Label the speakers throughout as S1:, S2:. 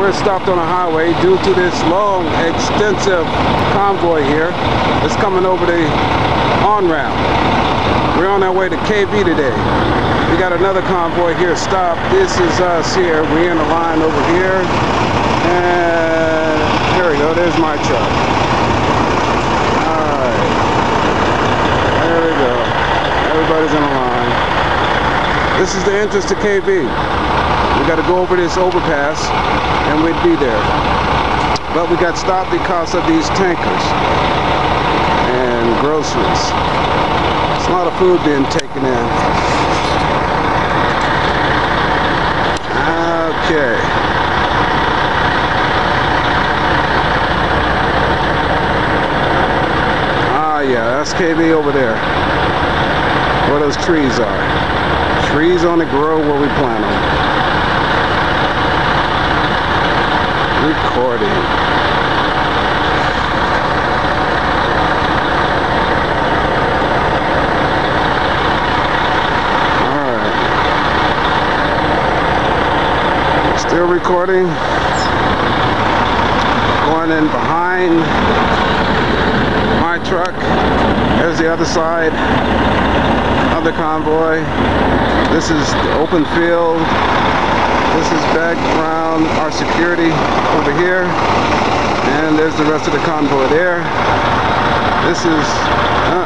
S1: we're stopped on a highway due to this long, extensive convoy here that's coming over the on-ramp. We're on our way to KB today. We got another convoy here stopped. This is us here. We're in the line over here. And here we go. There's my truck. Alright. There we go. Everybody's in a line. This is the entrance to KB. We got to go over this overpass and we'd be there. But we got stopped because of these tankers and groceries. There's a lot of food being taken in. Okay. Ah, yeah, that's KB over there. Where those trees are. Trees on the grove where we plant them. Recording. Alright. Still recording. Going in behind my truck. There's the other side of the convoy. This is the open field. This is background, our security over here. And there's the rest of the convoy there. This is,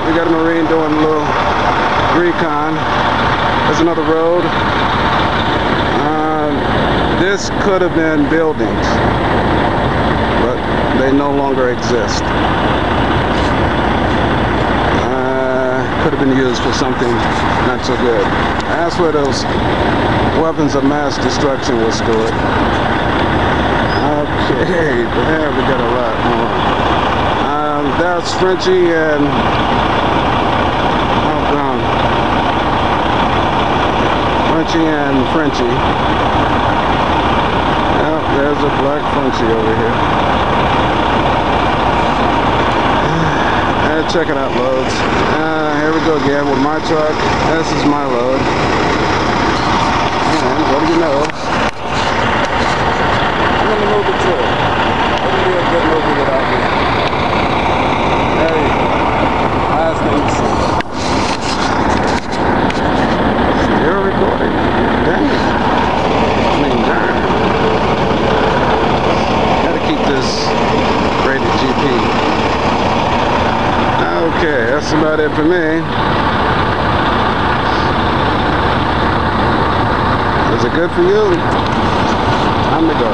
S1: we got a Marine doing a little recon. There's another road. This could have been buildings, but they no longer exist. Could have been used for something not so good. That's where those weapons of mass destruction were stored. Okay, there we got a lot more. That's Frenchie and Frenchie and Frenchie. Oh, there's a black Frenchie over here. Checking out loads. Here we go again with my truck. This is my load. And what do you know? I'm in the movie too. It would be a good movie without me. There you go. Last thing you see. Still recording. Dang it. I mean, darn. Gotta keep this rated GP. Okay, that's about it for me. Is it good for you? Time to go.